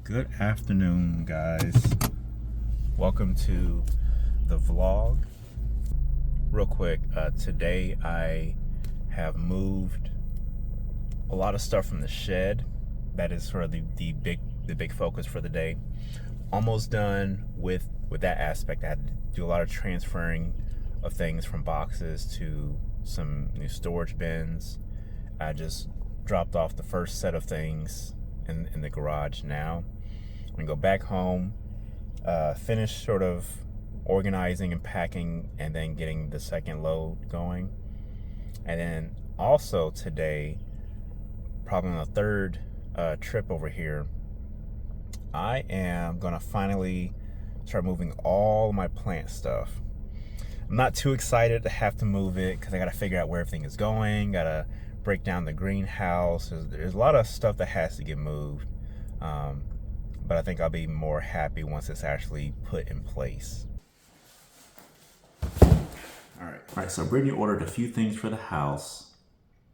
Good afternoon, guys. Welcome to the vlog. Real quick, today I have moved a lot of stuff from the shed. That is sort of the big focus for the day. Almost done with that aspect. I had to do a lot of transferring of things from boxes to some new storage bins. I just dropped off the first set of things in the garage now. I'm gonna go back home, finish sort of organizing and packing, and then getting the second load going. And then also today, probably on the third trip over here, I am gonna finally start moving all my plant stuff. I'm not too excited to have to move it because I gotta figure out where everything is going, gotta break down the greenhouse. There's a lot of stuff that has to get moved. But I think I'll be more happy once it's actually put in place. All right, so Brittany ordered a few things for the house,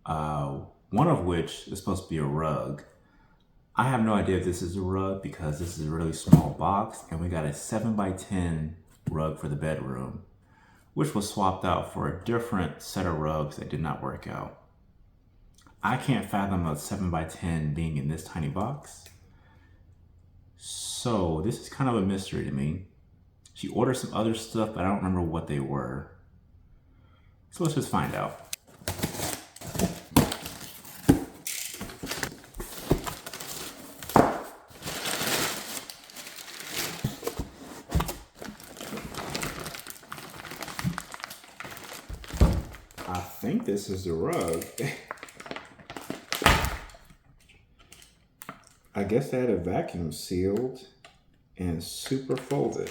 one of which is supposed to be a rug. I have no idea if this is a rug because this is a really small box, and we got a 7x10 rug for the bedroom, which was swapped out for a different set of rugs that did not work out. I can't fathom a 7x10 being in this tiny box. So this is kind of a mystery to me. She ordered some other stuff, but I don't remember what they were. So let's just find out. I think this is the rug. I guess they had a vacuum sealed and super folded.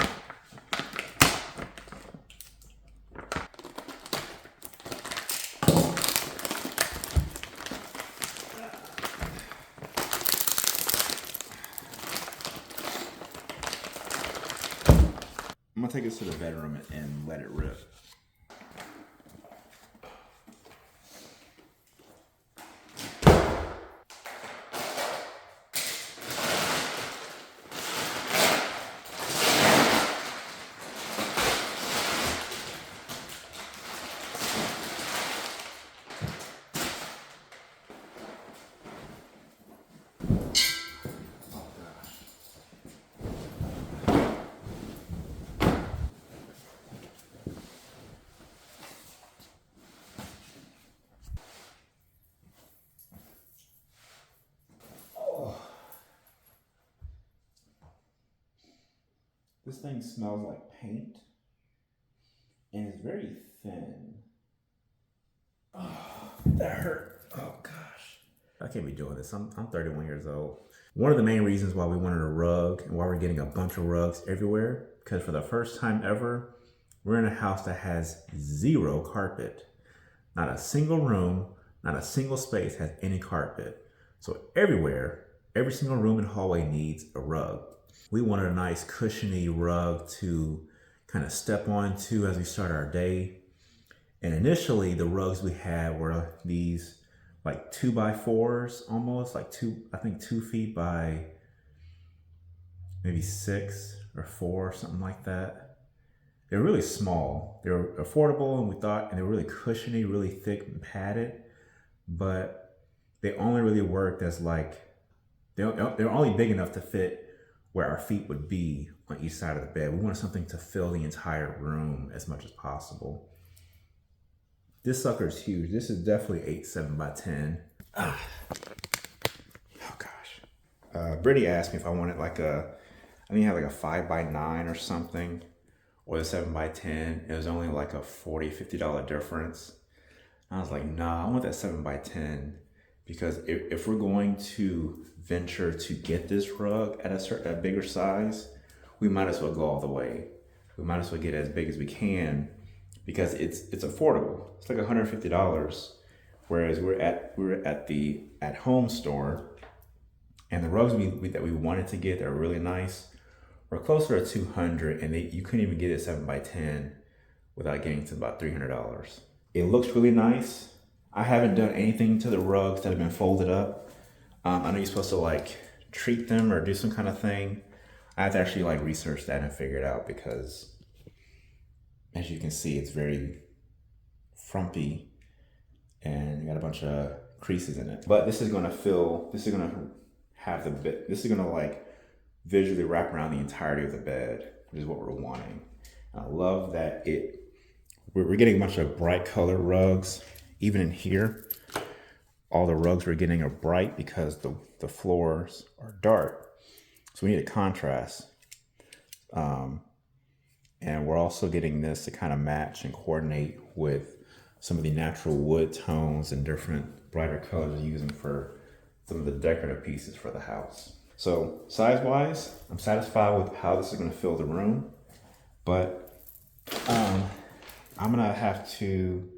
I'm gonna take this to the bedroom and let it rip. This thing smells like paint, and it's very thin. Oh, that hurt. Oh gosh. I can't be doing this. I'm 31 years old. One of the main reasons why we wanted a rug and why we're getting a bunch of rugs everywhere, because for the first time ever, we're in a house that has zero carpet. Not a single room, not a single space has any carpet. So everywhere, every single room and hallway needs a rug. We wanted a nice cushiony rug to kind of step onto as we start our day. And initially the rugs we had were these like 2x4s, almost like 2 feet by maybe 6 or 4, something like that. They're really small. They're affordable, and they were really cushiony, really thick and padded, but they only really worked as like, they're only big enough to fit where our feet would be on each side of the bed. We wanted something to fill the entire room as much as possible. This sucker is huge. This is definitely 8 7x10. Oh gosh. Brittany asked me if I wanted like I think I had like a 5x9 or something, or the 7x10. It was only like a $40, $50 difference. I was like, nah, I want that 7x10 because if we're going to venture to get this rug at a bigger size, we might as well go all the way. We might as well get it as big as we can because it's affordable. It's like $150, whereas we're at the at-home store, and the rugs that we wanted to get that are really nice were closer to $200, and you couldn't even get it 7x10 without getting to about $300. It looks really nice. I haven't done anything to the rugs that have been folded up. I know you're supposed to like treat them or do some kind of thing. I have to actually like research that and figure it out, because as you can see, it's very frumpy and got a bunch of creases in it. But this is gonna have the bit, this is gonna like visually wrap around the entirety of the bed, which is what we're wanting. I love that we're getting a bunch of bright color rugs. Even in here, all the rugs we're getting are bright because the floors are dark. So we need a contrast. And we're also getting this to kind of match and coordinate with some of the natural wood tones and different brighter colors we're using for some of the decorative pieces for the house. So size-wise, I'm satisfied with how this is gonna fill the room, but I'm gonna have to,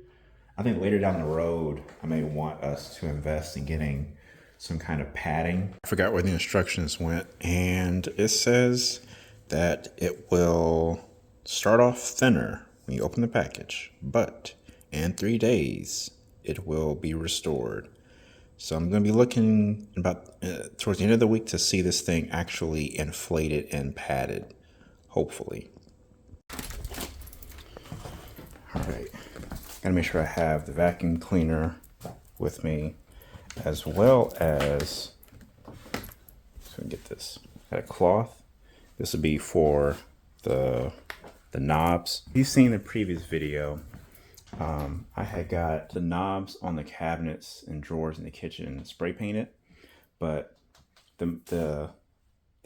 I think later down the road, I may want us to invest in getting some kind of padding. I forgot where the instructions went, and it says that it will start off thinner when you open the package, but in 3 days, it will be restored. So I'm going to be looking about towards the end of the week to see this thing actually inflated and padded, hopefully. All right, gotta make sure I have the vacuum cleaner with me, as well as, so get this, got a cloth. This would be for the knobs. You've seen the previous video. I had got the knobs on the cabinets and drawers in the kitchen spray painted, but the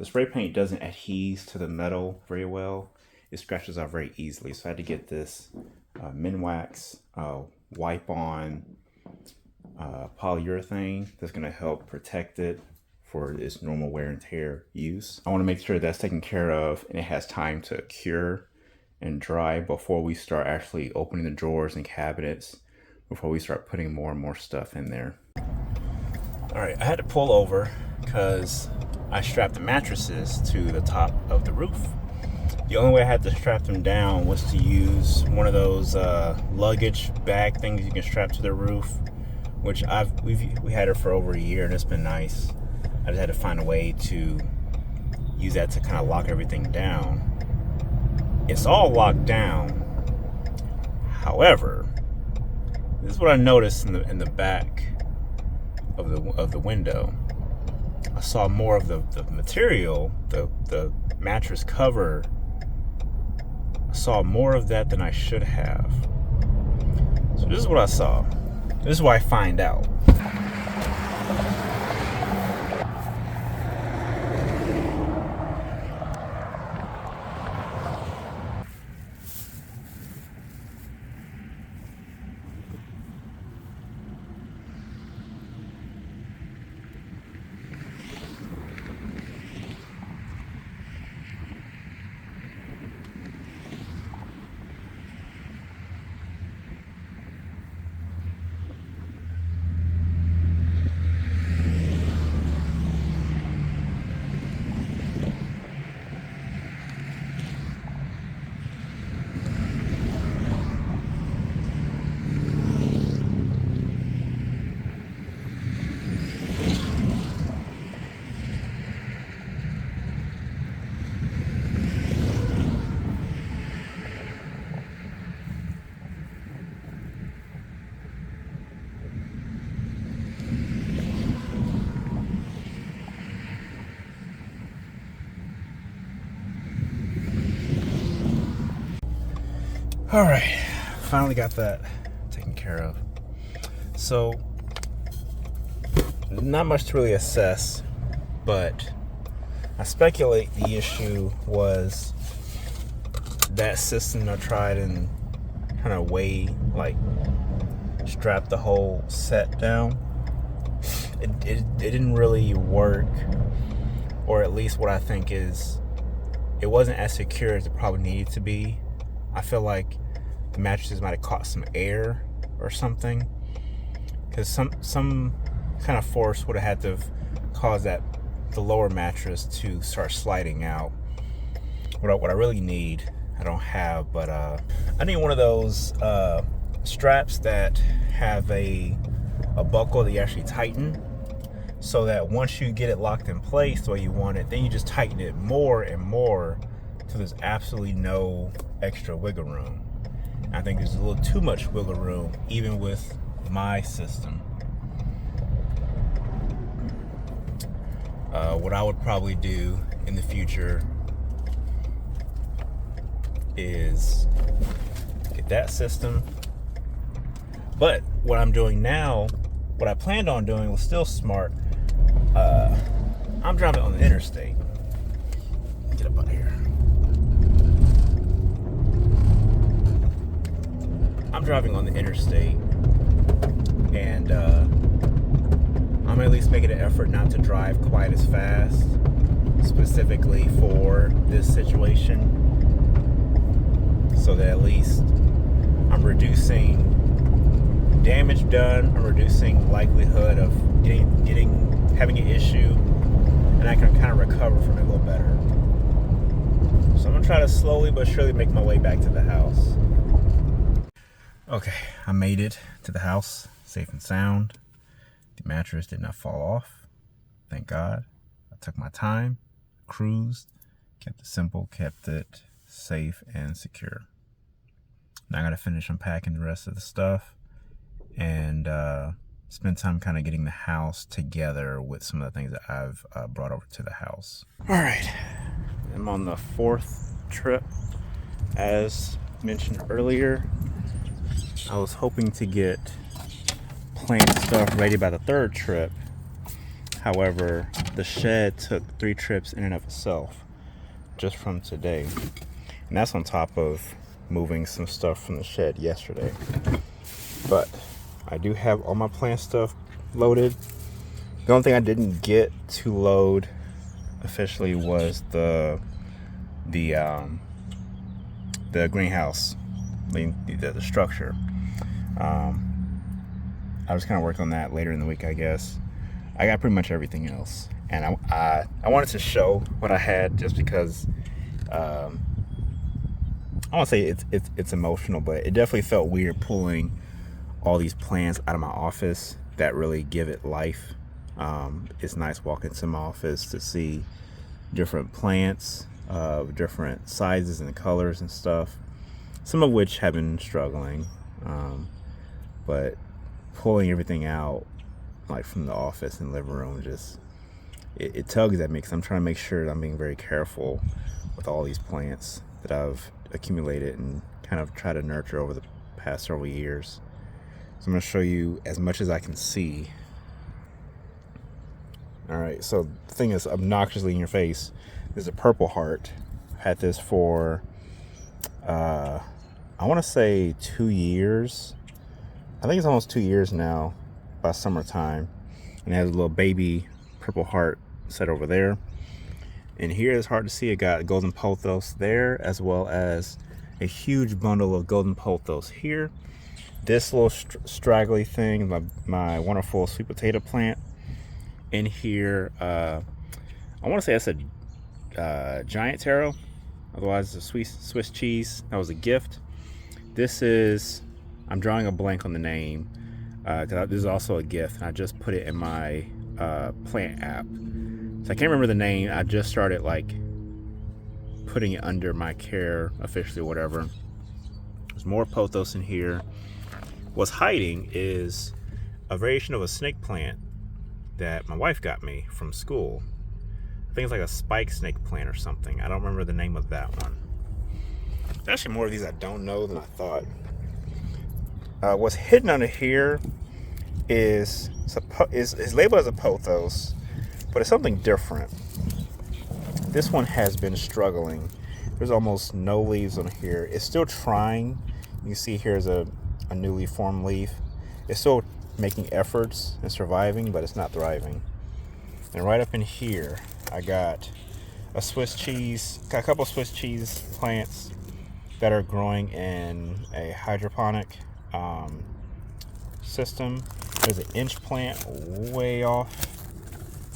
spray paint doesn't adhere to the metal very well. It scratches out very easily. So I had to get this Minwax wipe on polyurethane that's going to help protect it for its normal wear and tear use. I want to make sure that's taken care of and it has time to cure and dry before we start actually opening the drawers and cabinets, before we start putting more and more stuff in there. All right, I had to pull over because I strapped the mattresses to the top of the roof. The only way I had to strap them down was to use one of those luggage bag things you can strap to the roof, which we had it for over a year and it's been nice. I just had to find a way to use that to kind of lock everything down. It's all locked down. However, this is what I noticed in the back of the window. I saw more of the material, the mattress cover. I saw more of that than I should have. So this is what I saw. This is what I find out. All right, finally got that taken care of. So, not much to really assess, but I speculate the issue was that system I tried and kind of strap the whole set down. It didn't really work, or at least what I think is, it wasn't as secure as it probably needed to be. I feel like the mattresses might have caught some air or something, because some kind of force would have had to have caused the lower mattress to start sliding out. What I really need, I don't have, but I need one of those straps that have a buckle that you actually tighten. so that once you get it locked in place the way you want it, then you just tighten it more and more till there's absolutely no extra wiggle room. I think there's a little too much wiggle room even with my system. What I would probably do in the future is get that system. But what I'm doing now, what I planned on doing was still smart. I'm driving on the interstate. Get up out of here. I'm driving on the interstate, and I'm gonna at least making an effort not to drive quite as fast, specifically for this situation, so that at least I'm reducing damage done. I'm reducing likelihood of having an issue, and I can kind of recover from it a little better. So I'm gonna try to slowly but surely make my way back to the house. Okay, I made it to the house safe and sound. The mattress did not fall off, thank God. I took my time, cruised, kept it simple, kept it safe and secure. Now I gotta finish unpacking the rest of the stuff and spend time kind of getting the house together with some of the things that I've brought over to the house. All right, I'm on the 4th trip. As mentioned earlier, I was hoping to get plant stuff ready by the 3rd trip. However, the shed took 3 trips in and of itself just from today. And that's on top of moving some stuff from the shed yesterday. But I do have all my plant stuff loaded. The only thing I didn't get to load officially was the greenhouse, the structure. I was kind of working on that later in the week, I guess. I got pretty much everything else, and I wanted to show what I had just because I won't say it's emotional, but it definitely felt weird pulling all these plants out of my office that really give it life. It's nice walking to my office to see different plants of different sizes and colors and stuff, some of which have been struggling, but pulling everything out like from the office and living room, just it tugs at me because I'm trying to make sure that I'm being very careful with all these plants that I've accumulated and kind of try to nurture over the past several years. So I'm going to show you as much as I can see. All right, so the thing is obnoxiously in your face. There's a purple heart. I've had this for I want to say 2 years. I think it's almost 2 years now, by summertime. And it has a little baby purple heart set over there. And here it's hard to see, it got golden pothos there, as well as a huge bundle of golden pothos here. This little straggly thing, my wonderful sweet potato plant. In here, I want to say that's a giant taro. Otherwise, it's a Swiss cheese. That was a gift. This is, I'm drawing a blank on the name. This is also a gift. I just put it in my plant app. So I can't remember the name. I just started like putting it under my care officially, whatever. There's more pothos in here. What's hiding is a variation of a snake plant that my wife got me from school. I think it's like a spike snake plant or something. I don't remember the name of that one. There's actually more of these I don't know than I thought. What's hidden under here is labeled as a pothos, but it's something different. This one has been struggling. There's almost no leaves on here. It's still trying. You can see here's a newly formed leaf. It's still making efforts and surviving, but it's not thriving. And right up in here, I got a couple of Swiss cheese plants that are growing in a hydroponic system. There's an inch plant way off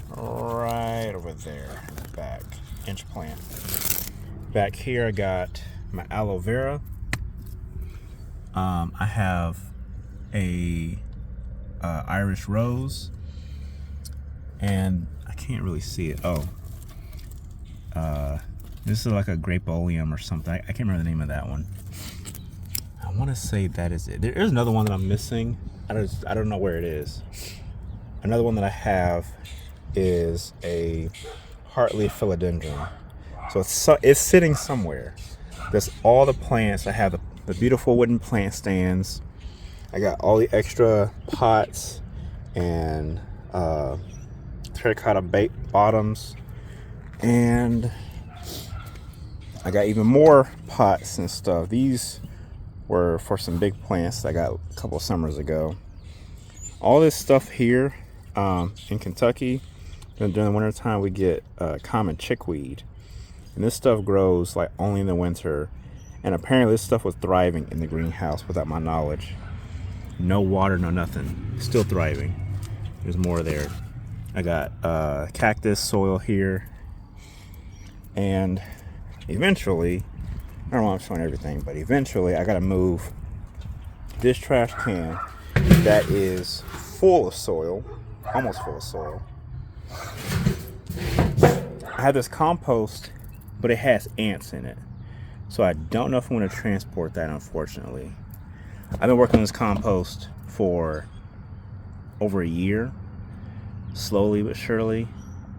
right over there in the back. Inch plant. Back here I got my aloe vera. I have a Irish rose, And I can't really see it. Oh, this is like a grape oleum or something. I can't remember the name of that one. I want to say that is it. There's another one that I'm missing. I don't know where it is. Another one that I have is a heartleaf philodendron. So it's sitting somewhere. There's all the plants. I have the beautiful wooden plant stands. I got all the extra pots and terracotta bottoms, and I got even more pots and stuff. These were for some big plants that I got a couple of summers ago. All this stuff here in Kentucky, during the winter time, we get common chickweed, and this stuff grows like only in the winter. And apparently this stuff was thriving in the greenhouse without my knowledge. No water, no nothing. Still thriving. There's more there. I got cactus soil here. And eventually, I don't know why I'm showing everything, but eventually I gotta move this trash can that is full of soil, almost full of soil. I have this compost, but it has ants in it. So I don't know if I'm gonna transport that, unfortunately. I've been working on this compost for over a year, slowly but surely.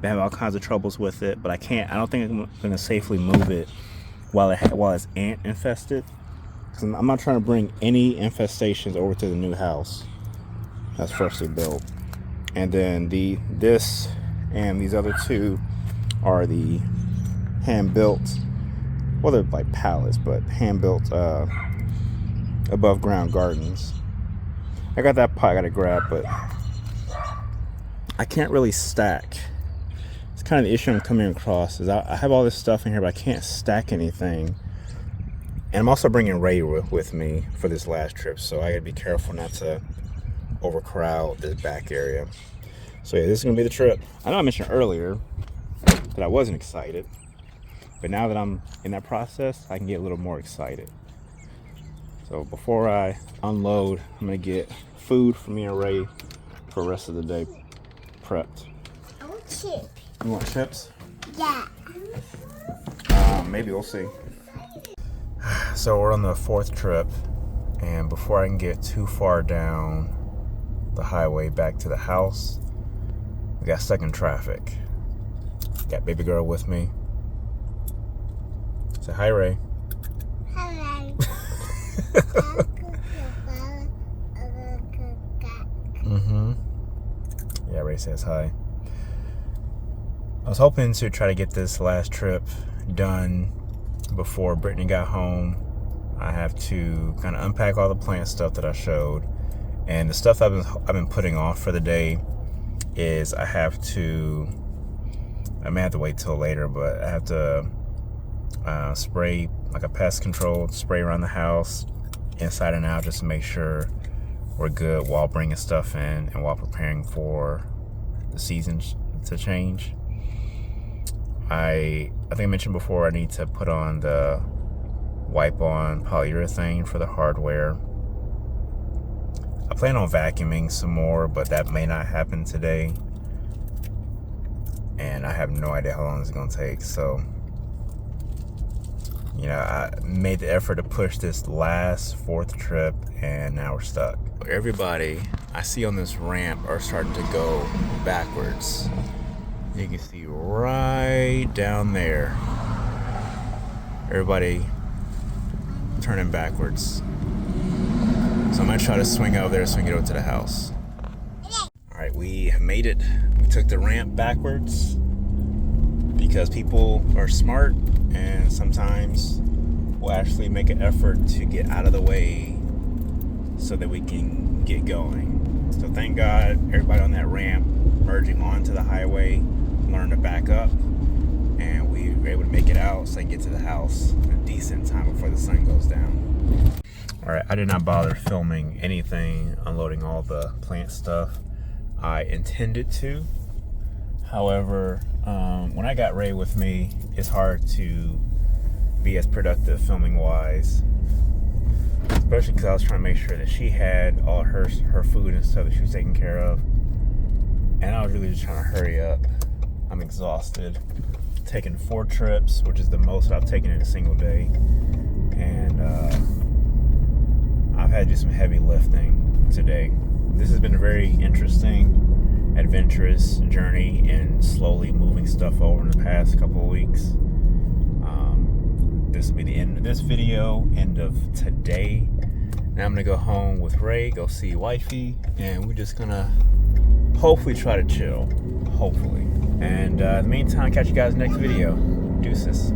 Been having all kinds of troubles with it, but I don't think I'm gonna safely move it while it's ant infested. Cause I'm not trying to bring any infestations over to the new house that's freshly built. And then this and these other two are the hand-built, well, they're like pallets, but hand-built above ground gardens. I got that pot I gotta grab, but I can't really stack. It's kind of the issue I'm coming across, is I have all this stuff in here, but I can't stack anything. And I'm also bringing Ray with me for this last trip, so I gotta be careful not to overcrowd this back area. So yeah, this is gonna be the trip. I know I mentioned earlier that I wasn't excited, but now that I'm in that process, I can get a little more excited. So before I unload, I'm gonna get food for me and Ray for the rest of the day prepped. I want chips. You want chips? Yeah. Maybe, we'll see. So we're on the fourth trip, and before I can get too far down the highway back to the house, we got stuck in traffic. Got baby girl with me. Say hi, Ray. Hello. Yeah, Ray says hi. I was hoping to try to get this last trip done before Brittany got home. I have to kind of unpack all the plant stuff that I showed, and the stuff I've been putting off for the day is I may have to wait till later, but I have to spray like a pest control spray around the house inside and out, just to make sure we're good while bringing stuff in and while preparing for the season to change. I think I mentioned before I need to put on the wipe-on polyurethane for the hardware. I plan on vacuuming some more, but that may not happen today, and I have no idea how long it's gonna take. So, you know, I made the effort to push this last fourth trip, and now we're stuck. Everybody I see on this ramp are starting to go backwards. You can see right down there, everybody turning backwards. So I'm gonna try to swing over there so we can get over to the house. All right, we have made it. We took the ramp backwards because people are smart, and sometimes we'll actually make an effort to get out of the way so that we can get going. So thank God everybody on that ramp merging onto the highway learned to back up, and we were able to make it out so I can get to the house in a decent time before the sun goes down. All right, I did not bother filming anything, unloading all the plant stuff. I intended to. However, when I got Ray with me, it's hard to be as productive filming wise, especially because I was trying to make sure that she had all her food and stuff that she was taking care of. and I was really just trying to hurry up. I'm exhausted. Taking 4 trips, which is the most I've taken in a single day, and I've had to do some heavy lifting today. This has been a very interesting, adventurous journey in slowly moving stuff over in the past couple of weeks. This will be the end of this video, end of today. Now I'm gonna go home with Ray, go see wifey, and we're just gonna hopefully try to chill. Hopefully. And in the meantime, catch you guys next video. Deuces.